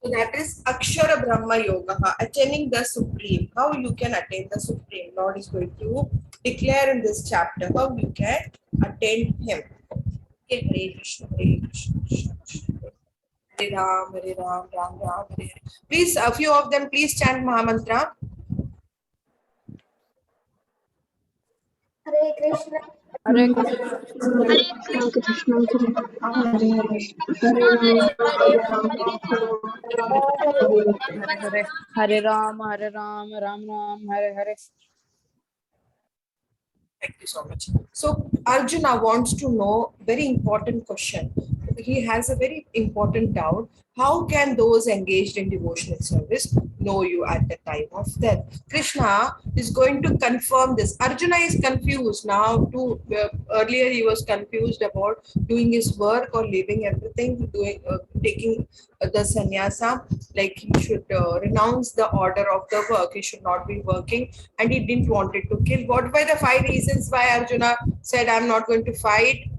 So that is Akshara Brahma Yoga, attaining the Supreme. How you can attain the Supreme? Lord is going to declare in this chapter how you can attain Him. Okay, Hare Krishna, Hare Krishna, Krishna Krishna, Hare Ram, Ram Ram, Hare Hare. Please, a few of them, please chant Mahamantra. Hare Krishna. Hare Krishna. Hare Krishna, Hare Hare, Hare Rama, Hare Rama, Hare Hare. Hare Ram, Ram Ram, Hare Hare. Thank you so much. So Arjuna wants to know very important question. He has a very important doubt. How can those engaged in devotional service know you at the time of death? Krishna is going to confirm this. Arjuna is confused now. Earlier he was confused about doing his work or leaving everything, taking the sannyasa. Like he should renounce the order of the work. He should not be working, and he didn't want it to kill. What were the 5 reasons why Arjuna said, "I'm not going to fight"?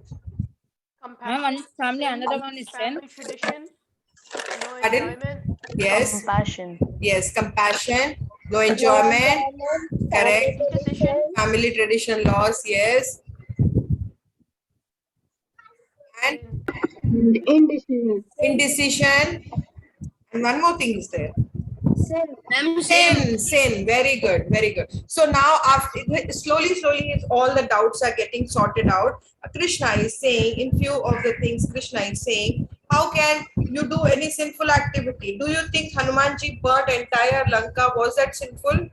Ma'am, one is family, another one is sin. Family tradition, no Pardon? enjoyment. Yes. Compassion. Yes, compassion, no enjoyment, correct. Indecision. Family tradition laws, yes. And indecision. indecision. And one more thing is there. Sin. Sin. Very good, very good. So now, after slowly, all the doubts are getting sorted out. Krishna is saying, in few of the things, Krishna is saying, how can you do any sinful activity? Do you think Hanumanji burnt entire Lanka? Was that sinful?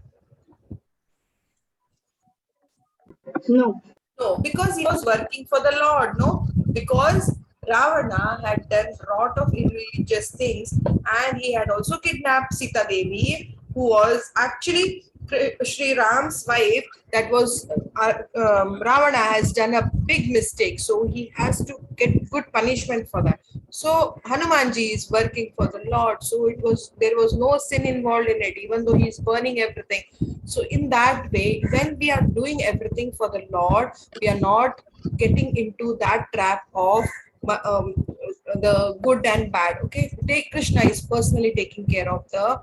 No. No, because he was working for the Lord. No, because Ravana had done a lot of irreligious things, and he had also kidnapped Sita Devi, who was actually Sri Ram's wife. That was Ravana has done a big mistake, so he has to get good punishment for that. So Hanumanji is working for the Lord, so there was no sin involved in it, even though he is burning everything. So in that way, when we are doing everything for the Lord, we are not getting into that trap of the good and bad. Okay, Krishna is personally taking care of the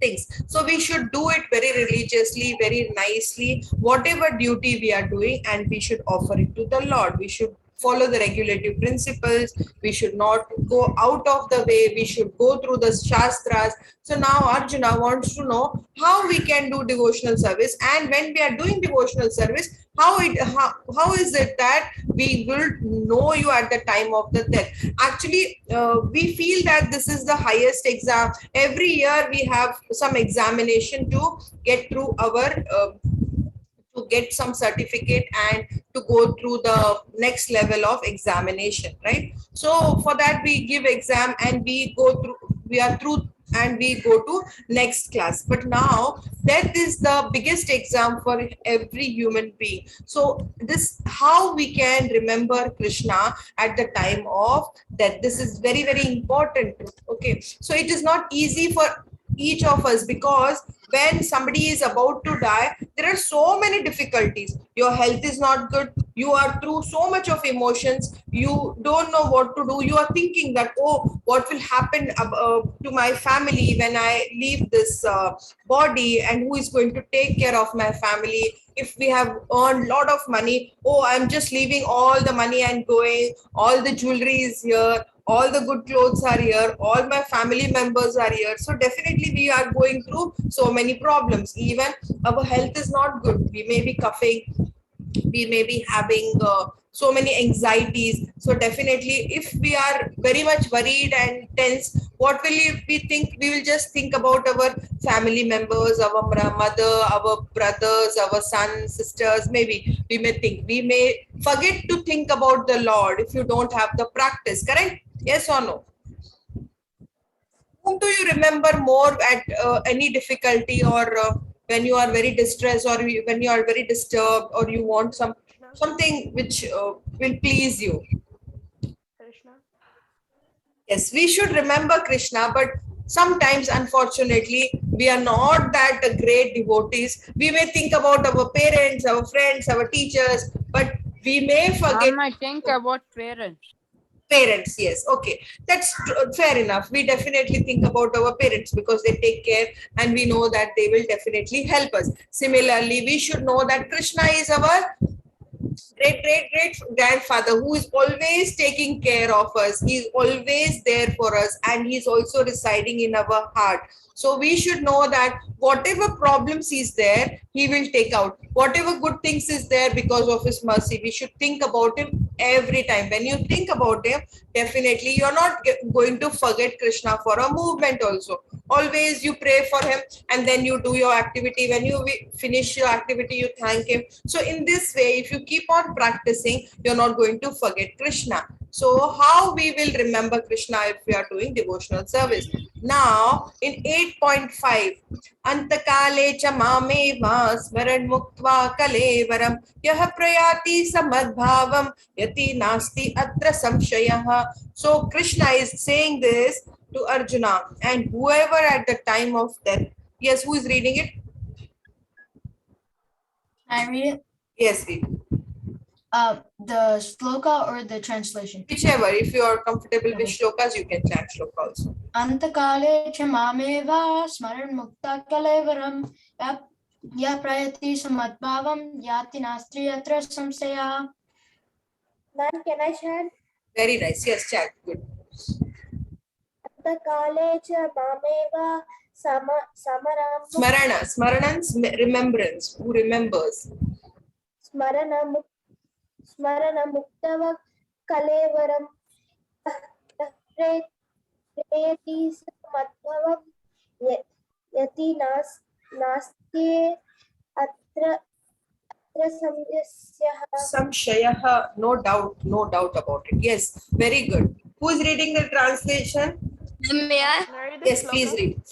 things. So we should do it very religiously, very nicely, whatever duty we are doing, and we should offer it to the Lord. We should follow the regulative principles. We should not go out of the way. We should go through the shastras. So now Arjuna wants to know how we can do devotional service, and when we are doing devotional service, how is it that we will know you at the time of the death? Actually, we feel that this is the highest exam. Every year we have some examination to get through our to get some certificate and to go through the next level of examination, right? So for that we give exam and we are through and we go to next class. But now death is the biggest exam for every human being. So this, how we can remember Krishna at the time of death, this is very, very important. Okay, so it is not easy for each of us, because when somebody is about to die, there are so many difficulties. Your health is not good, you are through so much of emotions, you don't know what to do, you are thinking that, oh, what will happen to my family when I leave this body, and who is going to take care of my family? If we have earned a lot of money, oh, I'm just leaving all the money and going, all the jewelry is here, all the good clothes are here, all my family members are here. So definitely we are going through so many problems. Even our health is not good, we may be coughing, we may be having so many anxieties. So definitely if we are very much worried and tense, what will we think? We will just think about our family members, our mother, our brothers, our sons, sisters. Maybe we may think, we may forget to think about the Lord if you don't have the practice. Correct? Yes or no? Whom do you remember more at any difficulty, or when you are very distressed, or when you are very disturbed, or you want something which will please you? Krishna. Yes, we should remember Krishna, but sometimes, unfortunately, we are not that great devotees. We may think about our parents, our friends, our teachers, but we may forget. Mom, I think about parents. Parents, yes, okay, that's fair enough. We definitely think about our parents because they take care and we know that they will definitely help us. Similarly, we should know that Krishna is our great grandfather who is always taking care of us. He's always there for us and he's also residing in our heart. So we should know that whatever problems is there, he will take out. Whatever good things is there because of his mercy, we should think about him every time. When you think about him, definitely you're not going to forget Krishna for a movement also. Always you pray for him and then you do your activity. When you finish your activity, you thank him. So in this way, if you keep on practicing, you're not going to forget Krishna. So how we will remember Krishna if we are doing devotional service? Now in 8.5, Antakale cha mameva smaran muktva kalevaram yah prayati samadbhavam yati nasti atra samshayah. So Krishna is saying this to Arjuna and whoever at the time of death. Yes, who is reading it? I read it. Yes, read. The sloka or the translation? Whichever. If you are comfortable with shlokas, you can chant shloka also. Antakale cha mameva smaran mukta kalevaram ya prayati samadbhavam yati nastri atra samsaya. Ma'am, can I chant? Very nice. Yes, chant. Good. Antakale cha mameva samaram Smarana. Smaranans, remembrance. Who remembers? smarana muktava kalevaram prayati samadbhavam yati nasti atra Samshayah. No doubt about it. Yes, very good. Who is reading the translation? May I? Can I read the Yes, please shloka? read.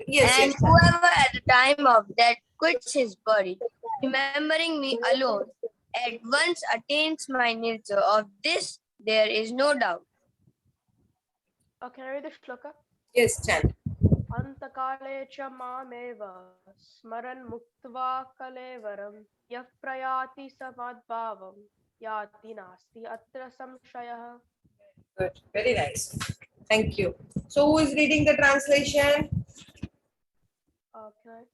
Yes, And yes. whoever at the time of death quits his body, remembering me alone, at once attains my nature. Of this there is no doubt. Can I read the shloka? Yes, chant. Antakale cha mameva smaran muktva kalevaram yah prayati samadbhavam yati nasti atra samshayah. Good. Very nice. Thank you. So who is reading the translation? Can I?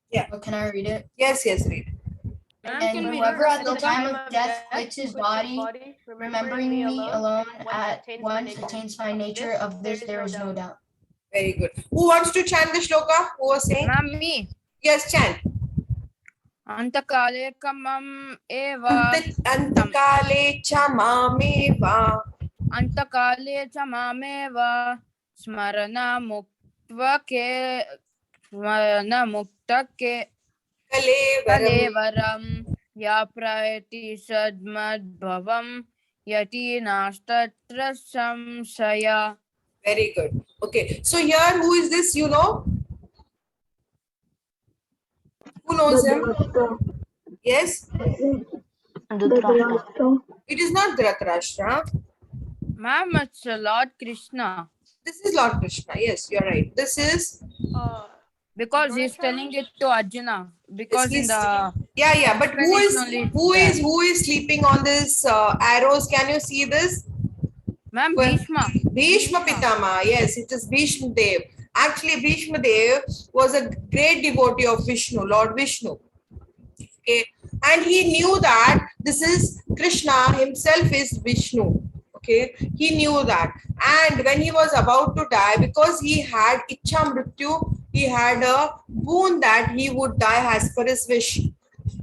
Yeah. Can I read it? Yes, read. And whoever at the time of death quits his body, remembering me alone, at once attains my nature. Of this there is no doubt. Very good. Who wants to chant the shloka? Who was saying? Me. Yes, chant. Antakale kamam eva. Antakale cha mameva. Antakale cha mameva. Smarana mukta ke kalevaram. Ya prayati sadmadbhavam. Yati nastatra samsaya. Very good. Okay. So here, who is this? You know? Who knows him? Yes? It is not Dhritarashtra. Ma'am, it's Lord Krishna. This is Lord Krishna. Yes, you're right. This is... Because he's telling it to Arjuna. Because in the... Yeah. But who is sleeping on this arrows? Can you see this? Ma'am, Bhishma. Bhishma Pitama. Yes, it is Bhishma Dev. Actually, Bhishma Dev was a great devotee of Vishnu, Lord Vishnu. Okay, and he knew that this is Krishna himself is Vishnu. Okay, he knew that, and when he was about to die, because he had Ichha Mrityu, he had a boon that he would die as per his wish.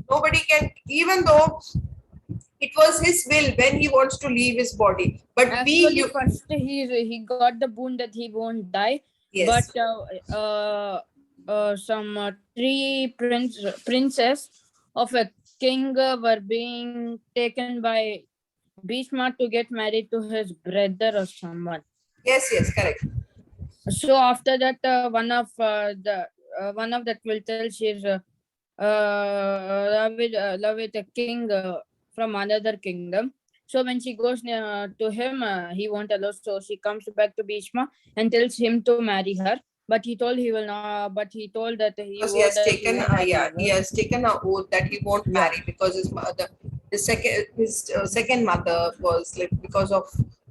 Nobody can, even though it was his will when he wants to leave his body. But actually, first he got the boon that he won't die. Yes. But some three princes of a king were being taken by Bhishma to get married to his brother or someone. Yes, correct. So after that, one of the quiltals is love with a king from another kingdom. So when she goes to him, he won't allow. So she comes back to Bhishma and tells him to marry her. But he told he will not. But he told that he has taken an oath that he won't marry because his mother, his second mother was like because of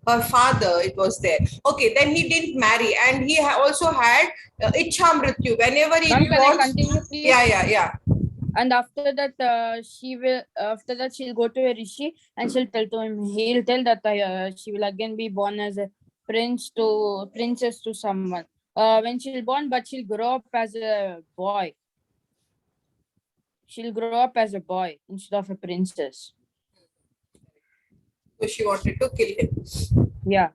her father, it was there. Okay, then he didn't marry, and he also had Ichha Mrityu. Whenever he Ma'am, can I wants, continue, please? yeah. And after that, she'll go to a rishi and she'll tell to him. He'll tell that she will again be born as a princess to someone. When she'll born, but she'll grow up as a boy. She'll grow up as a boy instead of a princess. So she wanted to kill him. Yeah.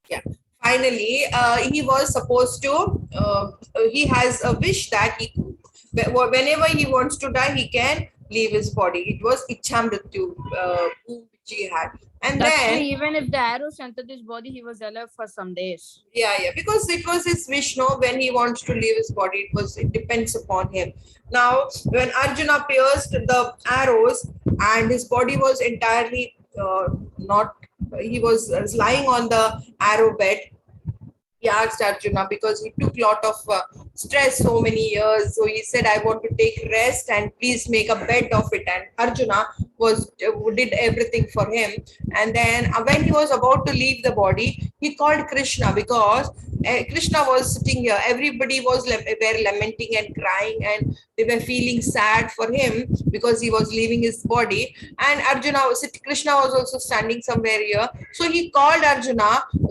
Yeah. Finally, he was supposed to. He has a wish that whenever he wants to die, he can leave his body. It was Ichha Mrityu, which he had, and That's then. why even if the arrows entered his body, he was alive for some days. Yeah, because it was his wish, no, when he wants to leave his body, it depends upon him. Now, when Arjuna pierced the arrows and his body was entirely not, he was lying on the arrow bed. He asked Arjuna because he took a lot of stress so many years. So he said, I want to take rest and please make a bed of it. And Arjuna did everything for him. And then when he was about to leave the body, he called Krishna because Krishna was sitting here. Everybody were lamenting and crying, and they were feeling sad for him because he was leaving his body. And Krishna was also standing somewhere here. So he called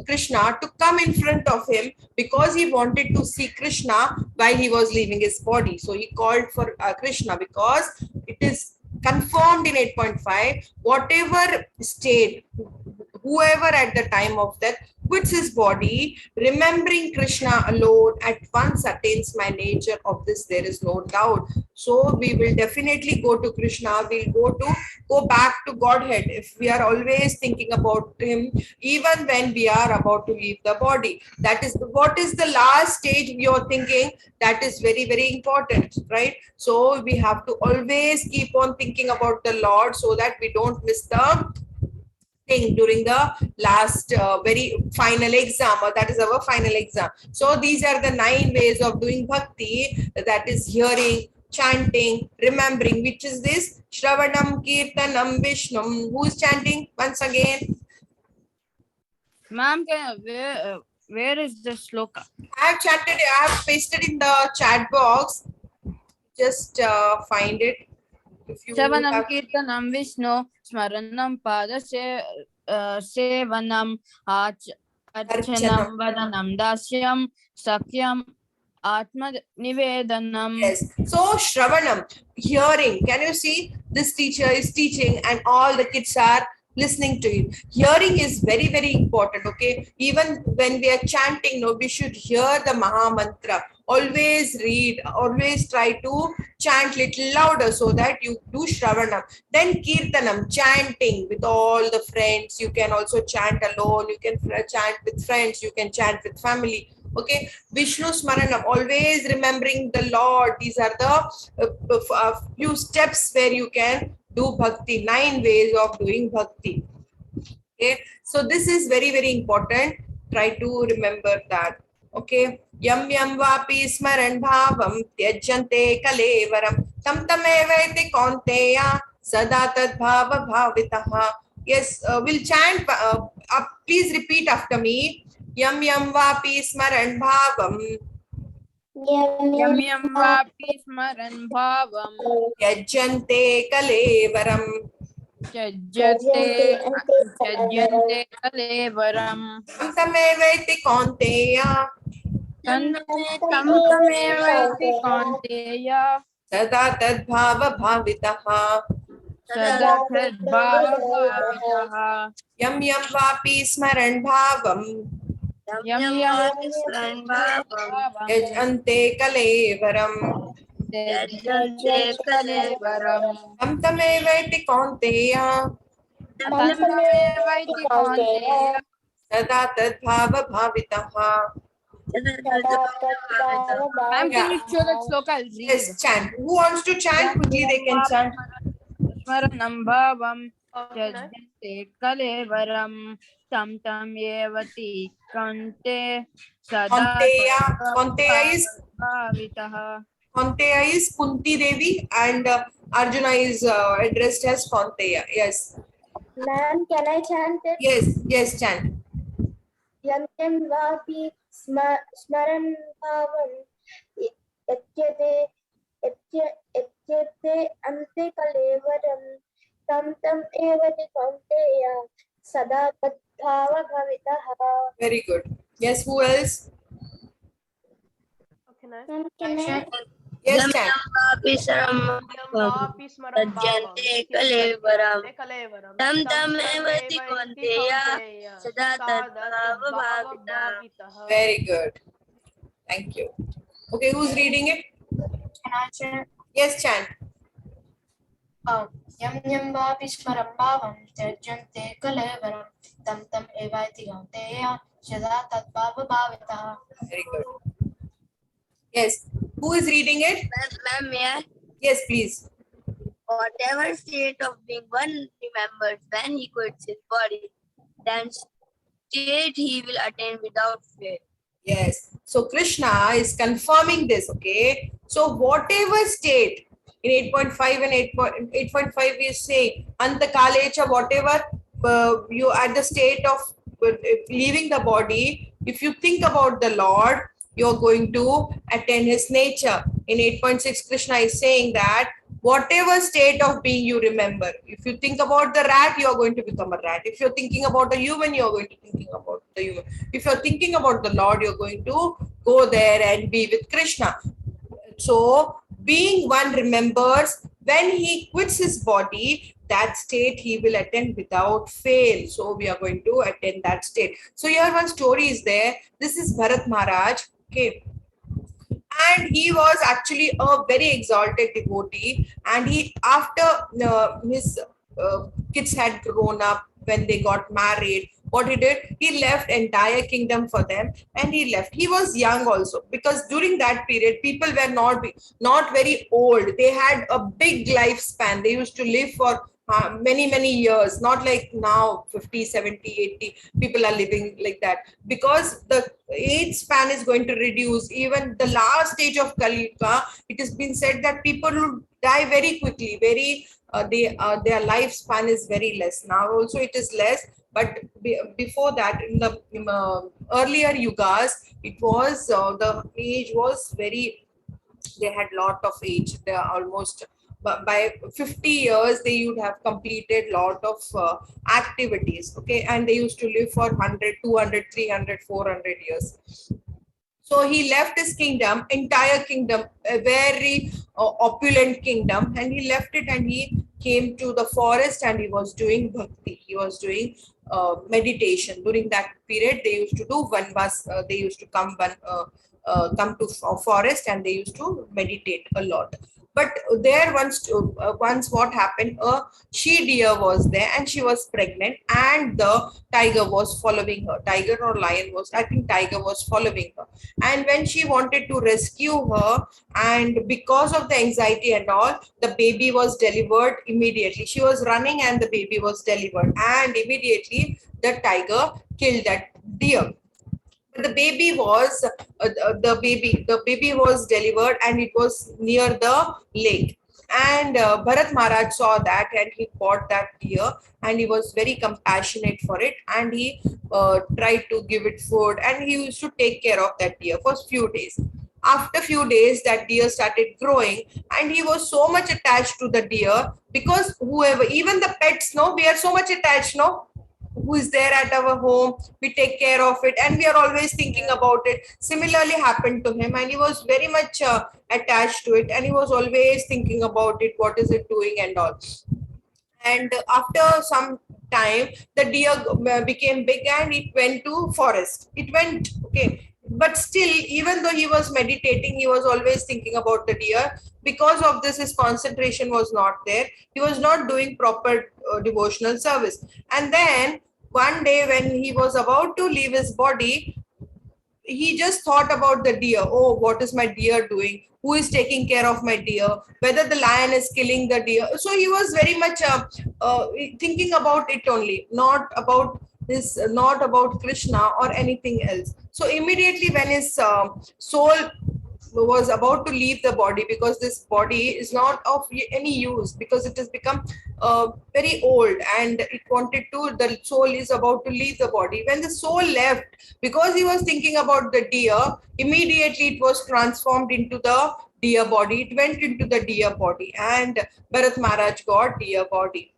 Krishna to come in front of him because he wanted to see Krishna while he was leaving his body. So he called for Krishna because it is confirmed in 8.5, whatever state, whoever at the time of death quits his body, remembering Krishna alone at once attains my nature. Of this there is no doubt. So we will definitely go to Krishna. We'll go back to Godhead if we are always thinking about him, even when we are about to leave the body. That is what is the last stage we are thinking. That is very, very important, right? So we have to always keep on thinking about the Lord so that we don't miss the thing during the last very final exam, or that is our final exam. So these are the 9 ways of doing bhakti, that is hearing, chanting, remembering. Which is this? Shravanam, Kirtanam, Vishnum. Who is chanting once again? Ma'am, where is the sloka? I have chanted, I have pasted in the chat box. Just find it. If you Shravanam have... Kirtanam Vishnu Smaranam Sevanam Archanam Vadanam Dasyam Sakyam Atma Nivedanam. Yes. So Shravanam, hearing. Can you see? This teacher is teaching and all the kids are listening to him. Hearing is very, very important. Okay. Even when we are chanting, no, we should hear the Maha Mantra. Always read, always try to chant little louder so that you do Shravanam. Then Kirtanam, chanting with all the friends. You can also chant alone. You can chant with friends. You can chant with family. Okay, Vishnu Smaranam, always remembering the Lord. These are the few steps where you can do bhakti, 9 ways of doing bhakti. Okay, so this is very, very important. Try to remember that. Okay, yam yam vapi smaran bhavam tyajante kalevaram tam tameveti konteya sada tad bhava bhavitaha. Yes, we'll chant. Please repeat after me. Yam yam vapi smaran bhavam Yam yam vapi smaran bhavam tyajante kalevaram Tyajyante kalevaram tam tameveti konteya Tamtamevati Konteya sada tad bhava bhavitaha. Sada Bhava Bhavitaha. Yam yam vapi smaran bhavam Yam yam bhavam yajante kalevaram Tyajyante kalevaram tam tameveti konteya Tamtamevati Konteya sada tad bhava bhavitaha. Ma'am, can you show that sloka? I'll read. Yes, chant. Who wants to chant? Quickly they can chant. Smaranam bhavam Can I? Tyajyante kalevaram Tam tam yevati kante Sada bhavitaha. Konteya is Kunti Devi and Arjuna is addressed as Konteya. Yes. Ma'am, can I chant it? Yes, chant. Yantem vapi smaran bhavam yachyate yachyate ante kalevaram tam tam evati kaunteya sada tadbhava bhavitaha. Very good. Yes, who else? Can I? Ma'am, can I? Yes, chant. Yamyapi saram Vapi smaram bhavam Sadyante kalevaram kalevaram tam tam tam tam evati eva iti kaunteya kaunteya sada sada tadbhava tadbhava bhavita. bhavitaha. Very good. Thank you. Okay, who's reading it? Can I chant? Yes, chant. Yam yam vapi smaram bhavam tyajyante kalevaram tam tam evaiti kaunteya sada tadbhava bhavitaha. Very good. Yes. Who is reading it? Ma'am, may I? Yes, please. Whatever state of being one remembers when he quits his body, then state he will attain without fear. Yes. So Krishna is confirming this. Okay. So whatever state in 8.5 and 8.5 we say Antakalecha, whatever you at the state of leaving the body, if you think about the Lord, you're going to attain his nature. In 8.6, Krishna is saying that whatever state of being you remember, if you think about the rat, you're going to become a rat. If you're thinking about a human, you're going to thinking about the human. If you're thinking about the Lord, you're going to go there and be with Krishna. So being one remembers when he quits his body, that state he will attain without fail. So we are going to attain that state. So here one story is there. This is Bharat Maharaj. Okay. And he was actually a very exalted devotee, and he after his kids had grown up, when they got married, what he did, he left entire kingdom for them, and he was young also, because during that period people were not very old. They had a big lifespan. They used to live for many years, not like now 50, 70, 80 people are living like that, because the age span is going to reduce. Even the last stage of Kali Yuga, it has been said that people will die very quickly, their lifespan is very less. Now also it is less, but before that, in the earlier yugas, it was the age was very, they had lot of age. They are almost, but by 50 years they would have completed lot of activities. Okay, and they used to live for 100, 200, 300, 400 years. So he left his kingdom, entire kingdom, a very opulent kingdom, and he left it and he came to the forest, and he was doing bhakti. He was doing meditation. During that period, they used to do vanvas. They used to come to forest, and they used to meditate a lot. But there once what happened, a she deer was there, and she was pregnant, and the tiger was following her. Tiger or lion was, I think tiger was following her. And when she wanted to rescue her, and because of the anxiety and all, the baby was delivered immediately. She was running and the baby was delivered, and immediately the tiger killed that deer. But the baby was delivered, and it was near the lake. And Bharat Maharaj saw that, and he bought that deer, and he was very compassionate for it, and he tried to give it food, and he used to take care of that deer for few days. After few days, that deer started growing, and he was so much attached to the deer, because whoever, even the pets, no, we are so much attached, no, who is there at our home, we take care of it, and we are always thinking about it. Similarly happened to him, and he was very much attached to it, and he was always thinking about it, what is it doing and all. And after some time, the deer became big, and it went to forest. It went, okay, but still, even though he was meditating, he was always thinking about the deer. Because of this, his concentration was not there. He was not doing proper devotional service. And then one day, when he was about to leave his body, he just thought about the deer. Oh, what is my deer doing? Who is taking care of my deer? Whether the lion is killing the deer? So he was very much thinking about it only, not about Krishna or anything else. So immediately, when his soul was about to leave the body, because this body is not of any use, because it has become very old, and it wanted to, the soul is about to leave the body. When the soul left, because he was thinking about the deer, immediately it was transformed into the deer body. It went into the deer body, and Bharat Maharaj got deer body.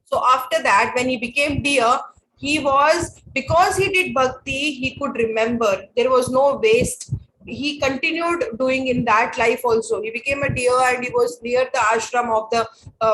So after that, when he became deer, he was, because he did bhakti, he could remember. There was no waste. He continued doing in that life also. He became a deer, and he was near the ashram of the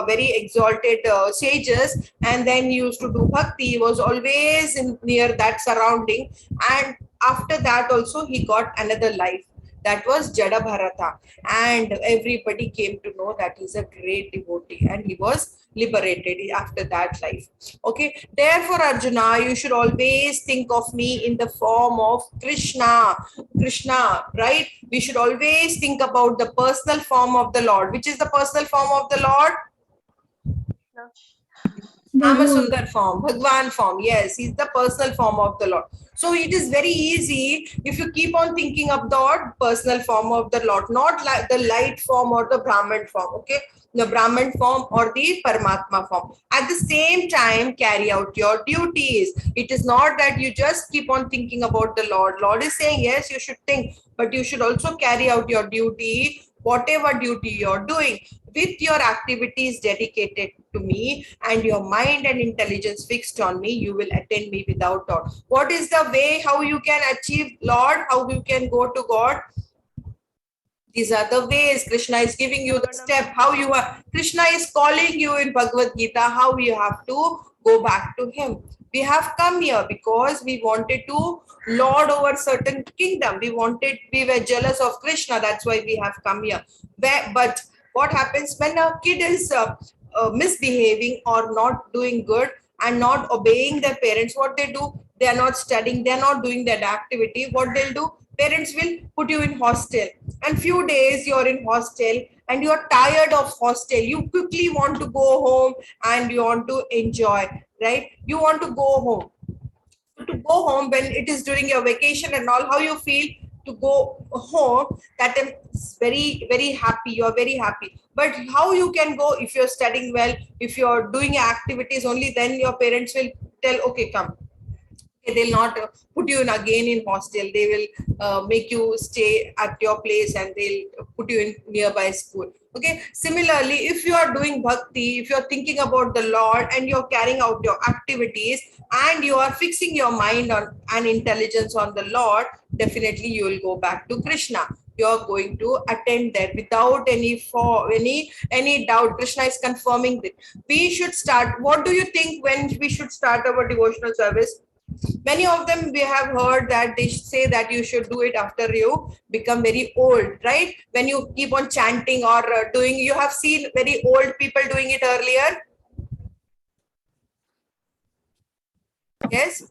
very exalted sages. And then he used to do bhakti. He was always in near that surrounding. And after that also, he got another life. That was Jada Bharata. And everybody came to know that he's a great devotee, and he was liberated after that life. Okay, therefore, Arjuna, you should always think of me in the form of Krishna. Krishna, right? We should always think about the personal form of the Lord. Which is the personal form of the Lord? Amasundar form, Bhagwan form. Yes, he's the personal form of the Lord. So it is very easy if you keep on thinking of the personal form of the Lord, not like the light form or the Brahman form. Okay, the Brahman form or the Paramatma form. At the same time, carry out your duties. It is not that you just keep on thinking about the Lord. Lord is saying, yes, you should think, but you should also carry out your duty, whatever duty you're doing, with your activities dedicated to me and your mind and intelligence fixed on me, you will attain me without doubt. What is the way how you can achieve Lord, how you can go to God? These are the ways. Krishna is giving you the step, how you are. Krishna is calling you in Bhagavad Gita, how you have to go back to him. We have come here because we wanted to lord over certain kingdom. We were jealous of Krishna. That's why we have come here. But what happens when a kid is misbehaving or not doing good and not obeying their parents? What they do? They are not studying. They are not doing that activity. What they'll do? Parents will put you in hostel, and few days you're in hostel and you're tired of hostel. You quickly want to go home and you want to enjoy, right? You want to go home. To go home when it is during your vacation and all, how you feel to go home? That is very, very happy. You're very happy. But how you can go if you're studying well, if you're doing activities, only then your parents will tell, okay, come. They'll not put you in again in hostel. They will make you stay at your place and they'll put you in nearby school. Okay, similarly, if you are doing bhakti, if you're thinking about the Lord and you're carrying out your activities and you are fixing your mind on and intelligence on the Lord, definitely you will go back to Krishna. You're going to attend there without any doubt. Krishna is confirming that we should start. What do you think when we should start our devotional service? Many of them we have heard that they say that you should do it after you become very old, right? When you keep on chanting or doing, you have seen very old people doing it earlier. Yes.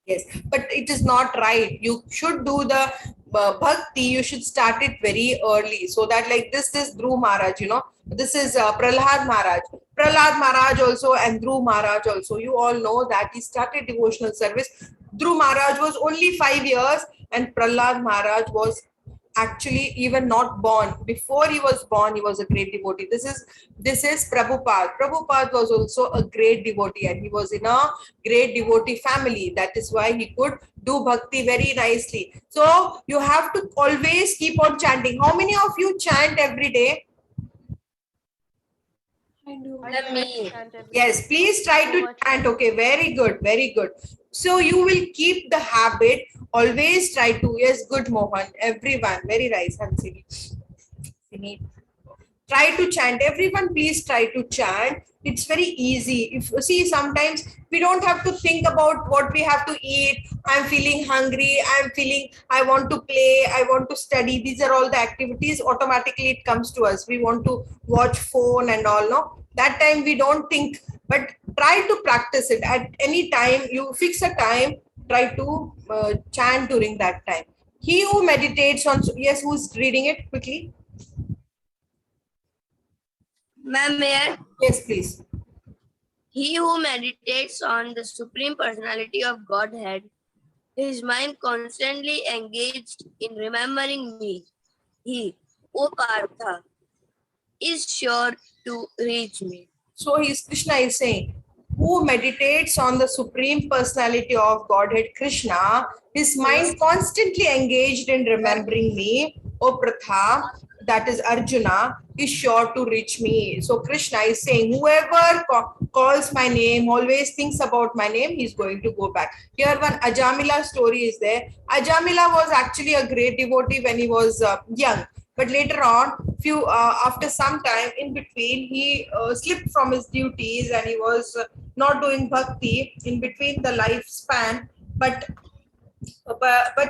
Yes, but it is not right. You should do the bhakti. You should start it very early, so that like this Dhruv Maharaj, this is Prahlad Maharaj. Prahlad Maharaj also and Dhruv Maharaj also. You all know that he started devotional service. Dhruv Maharaj was only 5 years, and Prahlad Maharaj was actually even not born. Before he was born, he was a great devotee. This is Prabhupada. Prabhupada was also a great devotee, and he was in a great devotee family. That is why he could do bhakti very nicely. So you have to always keep on chanting. How many of you chant every day? Me. Yes, please try to chant. Okay, very good, very good. So you will keep the habit. Always try to. Yes, good, Mohan. Everyone, very nice. Try to chant. Everyone, please try to chant. It's very easy. If see, sometimes we don't have to think about what we have to eat. I'm feeling hungry. I'm feeling I want to play. I want to study. These are all the activities. Automatically, it comes to us. We want to watch phone and all. No, that time we don't think. But try to practice it at any time. You fix a time. Try to chant during that time. He who meditates on, yes, who's reading it quickly? Ma'am, Yes, please. he who meditates on the Supreme Personality of Godhead, his mind constantly engaged in remembering me, he, O Partha, is sure to reach me. So Krishna is saying, who meditates on the Supreme Personality of Godhead Krishna, his mind constantly engaged in remembering me, O Pratha, that is Arjuna, is sure to reach me. So Krishna is saying, whoever calls my name, always thinks about my name, he's going to go back. Here one Ajamila story is there. Ajamila was actually a great devotee when he was young. But later on, after some time in between, he slipped from his duties and he was not doing bhakti in between the lifespan. But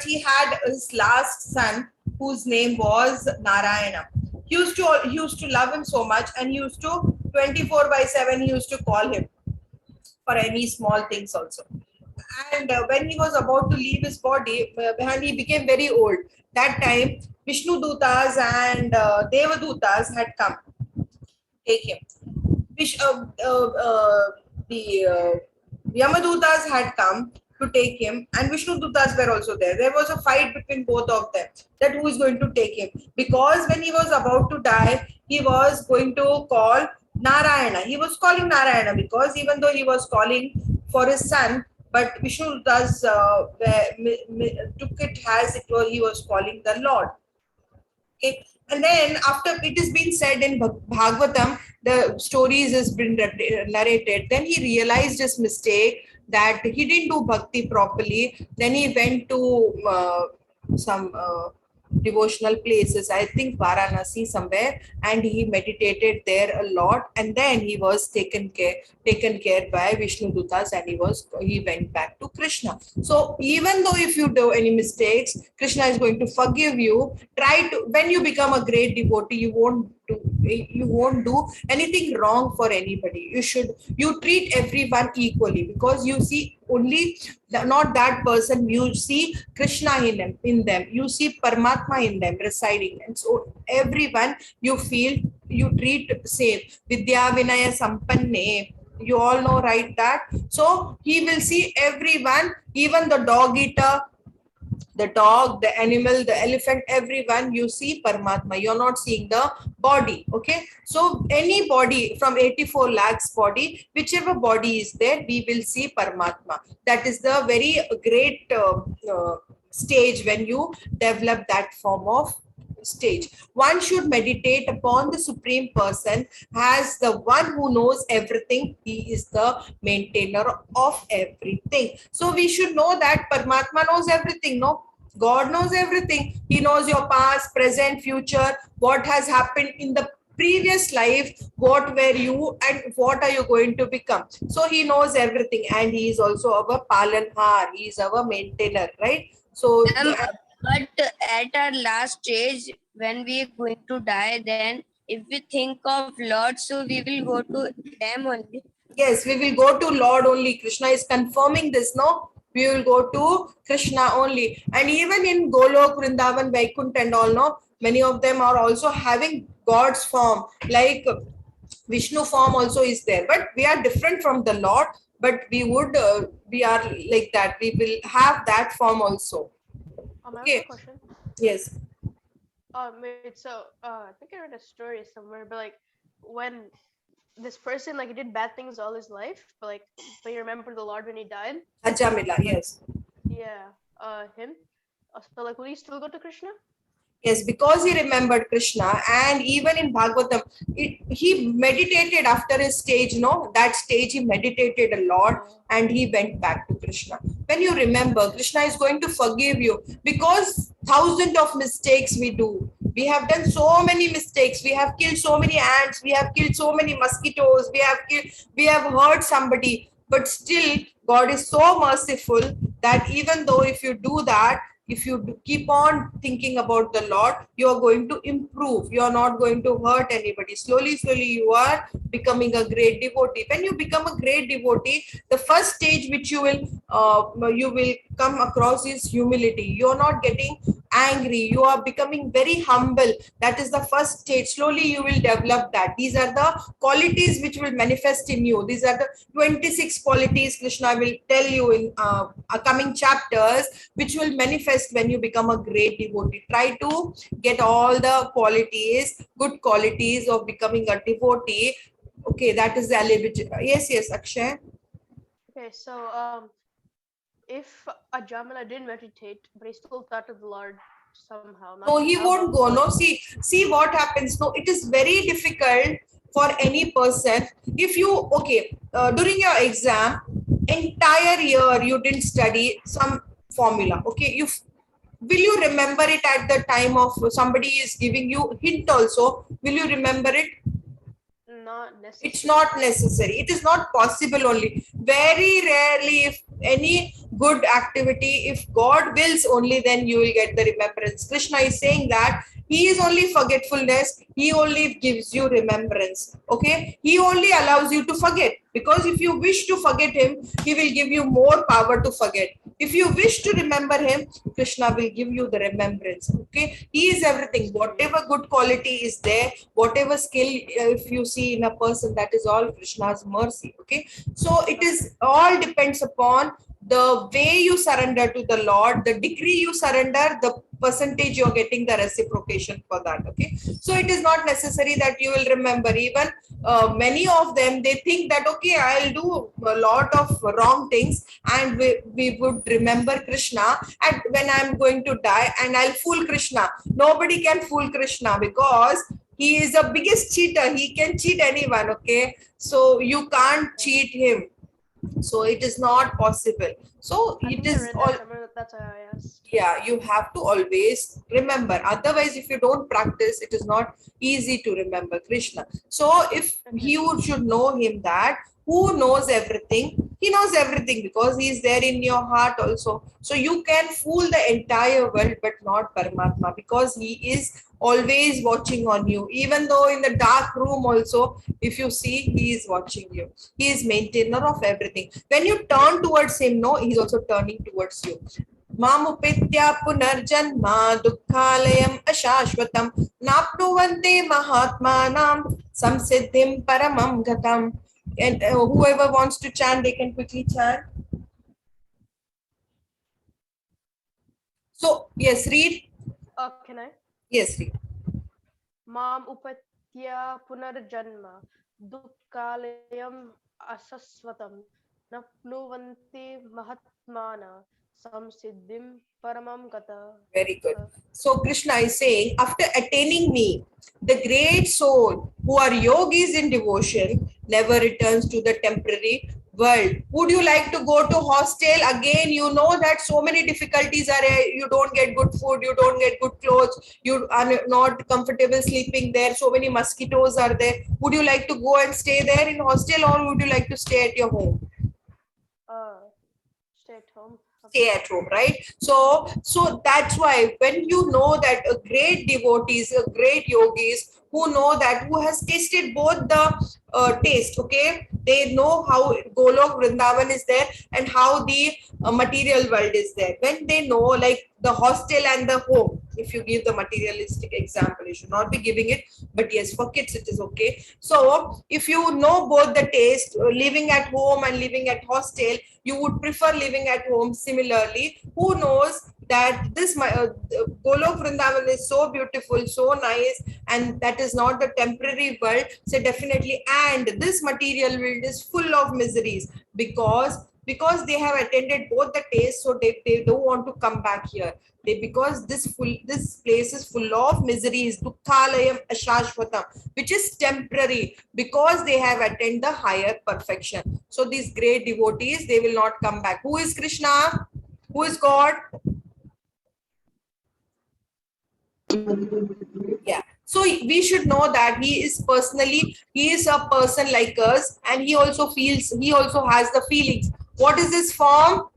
he had his last son, whose name was Narayana. He used to love him so much, and he used to 24/7. He used to call him for any small things also. And when he was about to leave his body, and he became very old. That time, Vishnu Dutas and Devadutas had come to take him. Vish, the Yamadutas had come to take him, and Vishnu Dutas were also there. There was a fight between both of them, that who is going to take him. Because when he was about to die, he was going to call Narayana. He was calling Narayana because even though he was calling for his son, but Vishnu Dutas took it as it was, he was calling the Lord. Okay. And then after it has been said in Bhagavatam, the stories has been narrated, then he realized his mistake, that he didn't do bhakti properly. Then he went to some devotional places, I think Varanasi somewhere, and he meditated there a lot, and then he was taken care by Vishnu Dutas, and he went back to Krishna. So even though if you do any mistakes, Krishna is going to forgive you. Try to, when you become a great devotee, you won't do anything wrong for anybody. You treat everyone equally, because you see only not that person, you see Krishna in them, you see Paramatma in them residing, and so everyone you treat same. Vidya Vinaya Sampanne, you all know, right, that. So he will see everyone, even the dog eater, the dog, the animal, the elephant, everyone, you see Paramatma. You're not seeing the body. Okay. So any body from 84 lakhs body, whichever body is there, we will see Paramatma. That is the very great stage when you develop that form of stage. One should meditate upon the Supreme Person as the one who knows everything. He is the maintainer of everything. So we should know that Paramatma knows everything, no? God knows everything. He knows your past, present, future, what has happened in the previous life, what were you and what are you going to become. So he knows everything, and he is also our Palanhar. He is our maintainer, right? So But at our last stage, when we are going to die, then if we think of Lord, so we will go to them only. yes, we will go to Lord only. Krishna is confirming this, no? We will go to Krishna only. And even in Golok, Vrindavan, Vaikunt and all, no? Many of them are also having God's form. Like Vishnu form also is there. But we are different from the Lord. But we are like that. We will have that form also. I have Okay. a question. Yes. I think I read a story somewhere, but like when this person like did bad things all his life, but he remembered the Lord when he died. Ajamila, yes. Yeah, him. So like, will he still go to Krishna? Yes, because he remembered Krishna, and even in Bhagavatam, he meditated after his stage, no? That stage he meditated a lot and he went back to Krishna. When you remember, Krishna is going to forgive you, because thousands of mistakes we do. We have done so many mistakes. We have killed so many ants. We have killed so many mosquitoes. We have hurt somebody. But still, God is so merciful that even though if you do that, if you keep on thinking about the Lord, you are going to improve. You are not going to hurt anybody. Slowly, you are becoming a great devotee. When you become a great devotee, the first stage which you will come across is humility. You are not getting angry, you are becoming very humble. That is the first stage. Slowly you will develop that. These are the qualities which will manifest in you. These are the 26 qualities Krishna will tell you in coming chapters, which will manifest when you become a great devotee. Try to get all the qualities, good qualities of becoming a devotee. Okay, that is the yes, Akshay. Okay, so if a Jamala didn't meditate, but he still thought of the Lord somehow, not No, he somehow, won't but go. like, No, see what happens. No, it is very difficult for any person. If you, okay, during your exam, entire year you didn't study some formula. Okay, will you remember it at the time of somebody is giving you hint also? Will you remember it? not necessary. It's not necessary. It is not possible only. Very rarely, if any good activity, if God wills only, then you will get the remembrance. Krishna is saying that he is only forgetfulness. He only gives you remembrance. Okay. He only allows you to forget, because if you wish to forget him, he will give you more power to forget. If you wish to remember him, Krishna will give you the remembrance. Okay. He is everything. Whatever good quality is there, whatever skill, if you see in a person, that is all Krishna's mercy. Okay. So it is all depends upon the way you surrender to the Lord, the degree you surrender, the percentage you're getting the reciprocation for that. Okay. So it is not necessary that you will remember. Even many of them, they think that, okay, I'll do a lot of wrong things and we would remember Krishna, and when I'm going to die, and I'll fool Krishna. Nobody can fool Krishna, because he is the biggest cheater. He can cheat anyone. Okay. So you can't cheat him. So it is not possible. So I it think I is read all, that somewhere. That's why I asked. yeah, you have to always remember. Otherwise, if you don't practice, it is not easy to remember Krishna. So if you should know him, that who knows everything, he knows everything, because he is there in your heart also. So you can fool the entire world, but not Paramatma, because he is always watching on you. Even though in the dark room also, if you see, he is watching you. He is maintainer of everything. When you turn towards him, no, he is also turning towards you. मामुपेत्या पुनर्जन्म दुःखालयम् अशाश्वतं नाप्नुवन्ते महात्मानां संसिद्धिं परमं गतम्. And whoever wants to chant, they can quickly chant. So yes, read. Can I? Yes, read. Mam upatya punarjanma dukkalayam asaswatam napnuvanti mahatmana samsiddhim paramam gata. Very good. So Krishna is saying, after attaining me, the great soul who are yogis in devotion never returns to the temporary world. Would you like to go to hostel again? You know that so many difficulties are there. You don't get good food, you don't get good clothes, you are not comfortable sleeping there, so many mosquitoes are there. Would you like to go and stay there in hostel, or would you like to stay at your home? Stay at home. Stay at home, right? So that's why when you know that a great devotees, a great yogis who know that, who has tasted both the taste, okay, they know how Golok Vrindavan is there and how the material world is there. When they know, like the hostel and the home, if you give the materialistic example, you should not be giving it, but yes, for kids it is okay. So if you know both the taste, living at home and living at hostel, you would prefer living at home. Similarly, who knows that this Golok Vrindavan is so beautiful, so nice, and that is not the temporary world. So definitely, and this material world is full of miseries, because they have attended both the tastes, so they don't want to come back here. Because this place is full of miseries, dukkhalayam ashashvatam, which is temporary, because they have attained the higher perfection. So these great devotees, they will not come back. Who is Krishna? Who is God? Yeah. So we should know that he is a person like us, and he also has the feelings. What is his form?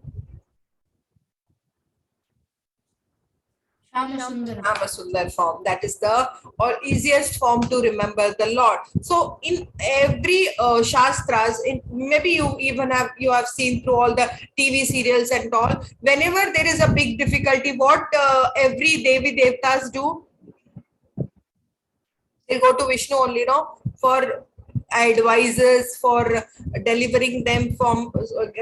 Shamasundara. Namasundar form. That is the easiest form to remember the Lord. So in every shastras, maybe you have seen through all the TV serials and all. Whenever there is a big difficulty, what every Devi Devtas do? They'll go to Vishnu only, no, for advisors, for delivering them from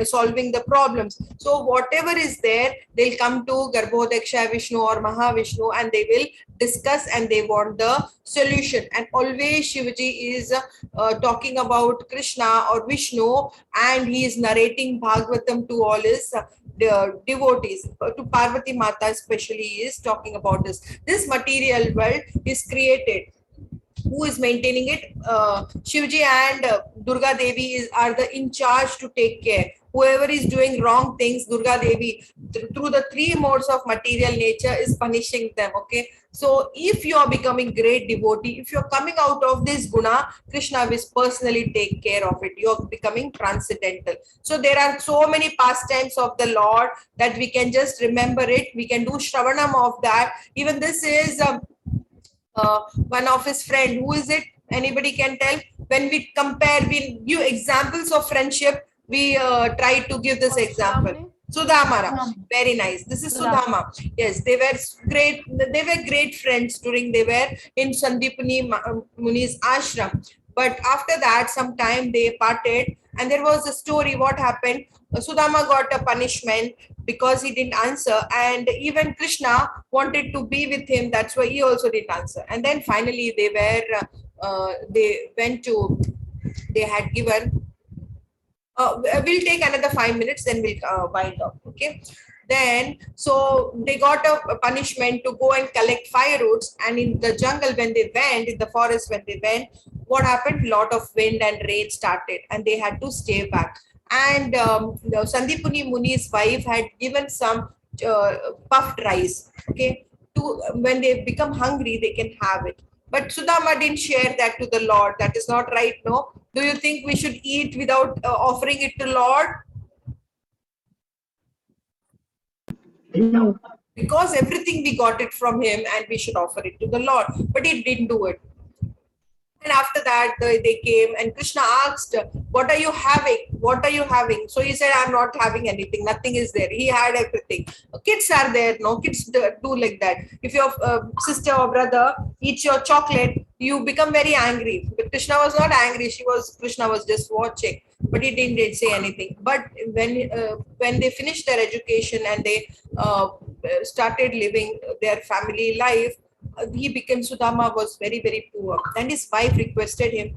solving the problems. So whatever is there, they'll come to Garbhodaksha Vishnu or Mahavishnu and they will discuss and they want the solution. And always Shivaji is talking about Krishna or Vishnu and he is narrating Bhagavatam to all his devotees. To Parvati Mata especially is talking about this. This material world is created. Who is maintaining it? Shivji and Durga Devi are the in charge to take care. Whoever is doing wrong things, Durga Devi, through the three modes of material nature, is punishing them. Okay. So if you are becoming great devotee, if you are coming out of this guna, Krishna will personally take care of it. You are becoming transcendental. So there are so many pastimes of the Lord that we can just remember it. We can do Shravanam of that. Even this is one of his friend. Who is it? Anybody can tell? When we compare, we give examples of friendship. We try to give this example. Sudama. Very nice. This is Sudama. Yes, they were great. They were great friends during they were in Sandipani Muni's ashram. But after that, sometime they parted, and there was a story. What happened? Sudama got a punishment because he didn't answer, and even Krishna wanted to be with him. That's why he also didn't answer. And then finally, they went to. They had given. We'll take another 5 minutes, then we'll wind up. Okay. Then, so they got a punishment to go and collect firewoods. And in the jungle, when they went, in the forest, when they went, what happened? Lot of wind and rain started, and they had to stay back. And Sandipuni Muni's wife had given some puffed rice. Okay, to when they become hungry, they can have it. But Sudama didn't share that to the Lord. That is not right, no? Do you think we should eat without offering it to Lord? No. Because everything we got it from him and we should offer it to the Lord. But he didn't do it. And after that, they came and Krishna asked, what are you having? What are you having? So he said, I'm not having anything. Nothing is there. He had everything. Kids are there. No, kids do like that. If your sister or brother eats your chocolate, you become very angry. But Krishna was not angry. Krishna was just watching. But he didn't say anything. But when they finished their education and they started living their family life, he became Sudama was very, very poor. And his wife requested him.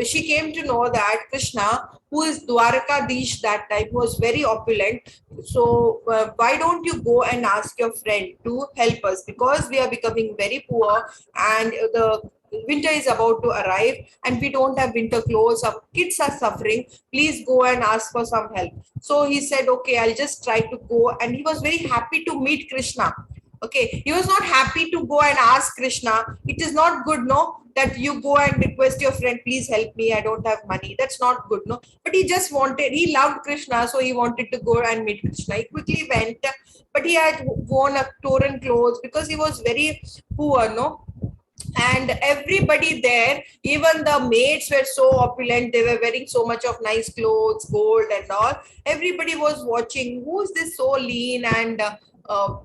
She came to know that Krishna, who is Dwarkadish that time, was very opulent. So why don't you go and ask your friend to help us? Because we are becoming very poor and the winter is about to arrive and we don't have winter clothes. Our kids are suffering. Please go and ask for some help. So he said, okay, I'll just try to go. And he was very happy to meet Krishna. Okay, he was not happy to go and ask Krishna. It is not good, no, that you go and request your friend, please help me, I don't have money. That's not good, no. But he loved Krishna, so he wanted to go and meet Krishna. He quickly went, but he had worn a torn clothes because he was very poor, no. And everybody there, even the maids were so opulent, they were wearing so much of nice clothes, gold and all. Everybody was watching, who is this so lean and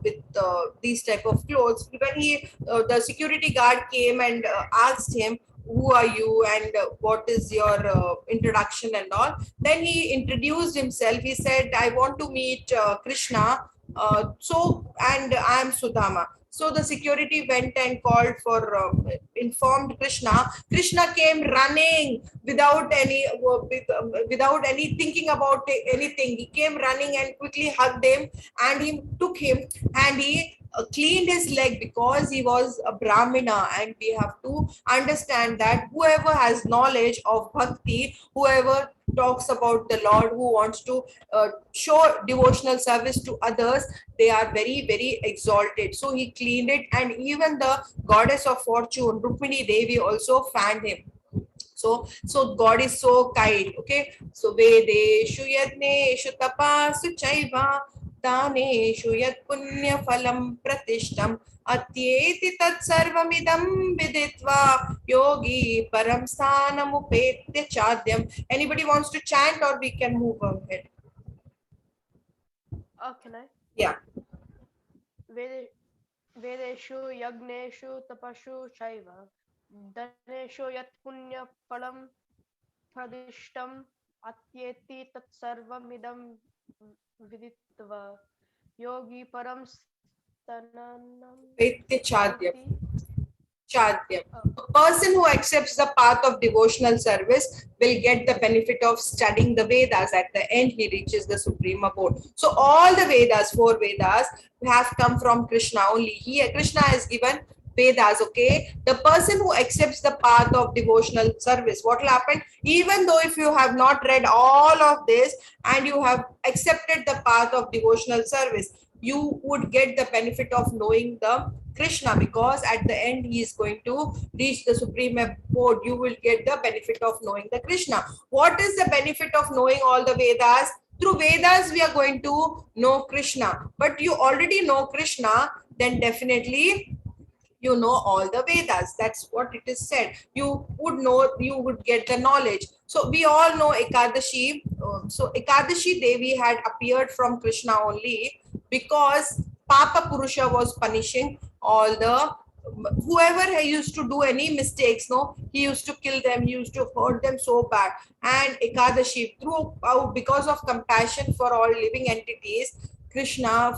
with these type of clothes. When the security guard came and asked him, who are you and what is your introduction and all. Then he introduced himself. He said, I want to meet Krishna. And I am Sudama. So the security went and called for, informed Krishna. Krishna came running without any thinking about anything. He came running and quickly hugged him and he took him and he cleaned his leg because he was a Brahmana. And we have to understand that whoever has knowledge of bhakti, whoever talks about the Lord, who wants to show devotional service to others, they are very, very exalted. So he cleaned it, and even the goddess of fortune, Rukmini Devi, also fanned him. So God is so kind. Okay. So Vedeshu Yadneshu Tapasu Chaiva दानेषु यत् पुण्यफलं प्रतिष्ठम् अत्येति तत्सर्वमिदं विदित्वा योगी परं स्थानमुपेत्य चाद्यम्. Anybody wants to chant or we can move ahead? Oh, can I? Yeah. Vedeshu yagneshu tapashu chaiva dhaneshu yat punya palam pradishtam atyeti tat sarvam idam viditva yogi param stananam Petya chadyam. Chadyam. Oh, A person who accepts the path of devotional service will get the benefit of studying the Vedas. At the end, he reaches the supreme abode. So all the Vedas, 4 Vedas, have come from Krishna only. Here, Krishna has given Vedas, okay? The person who accepts the path of devotional service, what will happen? Even though if you have not read all of this and you have accepted the path of devotional service, you would get the benefit of knowing the Krishna, because at the end he is going to reach the supreme abode. You will get the benefit of knowing the Krishna. What is the benefit of knowing all the Vedas? Through Vedas we are going to know Krishna. But you already know Krishna, then definitely you know all the Vedas. That's what it is said. You would know, you would get the knowledge. So we all know Ekadashi. So Ekadashi Devi had appeared from Krishna only because Papa Purusha was punishing all the whoever used to do any mistakes. No, he used to kill them, he used to hurt them so bad. And Ekadashi, because of compassion for all living entities,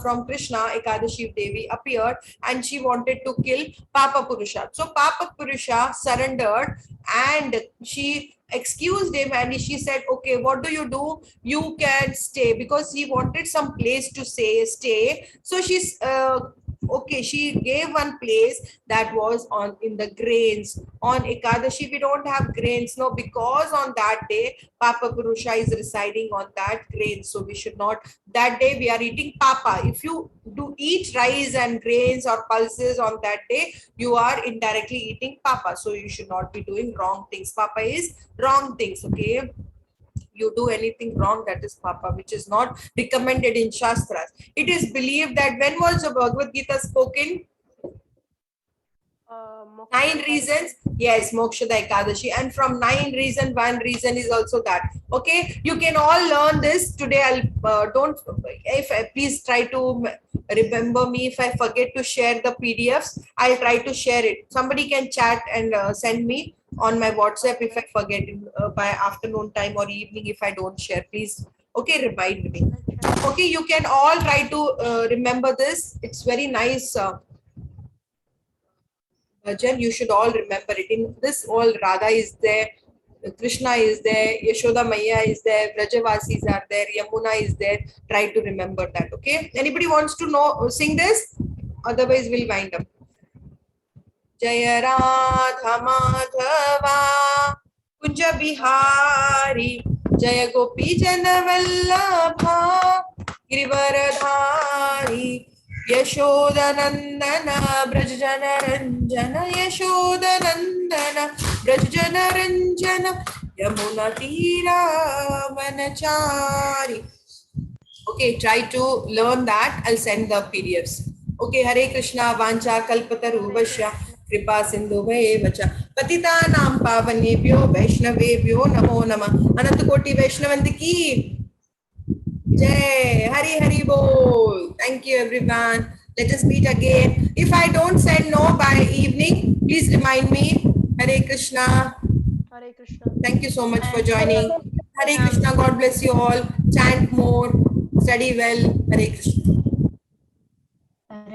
from Krishna, Ekadashi Devi appeared and she wanted to kill Papa Purusha. So Papa Purusha surrendered and she excused him and she said, okay, what do? You can stay, because he wanted some place to stay. So she gave one place that was in the grains. On Ekadashi we don't have grains, no, because on that day Papa Purusha is residing on that grain. So we should not, that day we are eating Papa. If you do eat rice and grains or pulses on that day, you are indirectly eating Papa. So you should not be doing wrong things. Papa is wrong things, okay? You do anything wrong, that is Papa, which is not recommended in Shastras. It is believed that when was the Bhagavad Gita spoken? 9 reasons. Yes, Mokshada Ekadashi. And from 9 reasons, 1 reason is also that. Okay, you can all learn this today. Please try to remember me. If I forget to share the PDFs, I'll try to share it. Somebody can chat and send me on my WhatsApp if I forget by afternoon time or evening. If I don't share, please, okay, remind me. Okay, you can all try to remember this. It's very nice bhajan. You should all remember it. In this, all Radha is there, Krishna is there, Yashoda Maya is there, Vrajavasis are there, Yamuna is there. Try to remember that. Okay, anybody wants to know, sing this? Otherwise we'll wind up. Jaya Radha Madhava Kunja Bihari Jaya Gopi Jana Vallabha Girivaradhari Yashoda Nandana Brajjana Ranjana Yashoda Nandana Brajjana Ranjana Yamuna Tira Vanachari. Okay, try to learn that. I'll send the PDFs. Okay, Hare Krishna, Vancha Kalpatarubhasya Kripa Sindhubheva cha Patitanam Pavanebhyo Vaishnavebhyo Namo Namah. Anantakoti Vaishnavanti ki Jai. Hari Hari Bol. Thank you everyone. Let us meet again. If I don't send no by evening, please remind me. Hare Krishna. Hare Krishna. Thank you so much for joining. Hare Krishna. God bless you all. Chant more. Study well. Hare Krishna.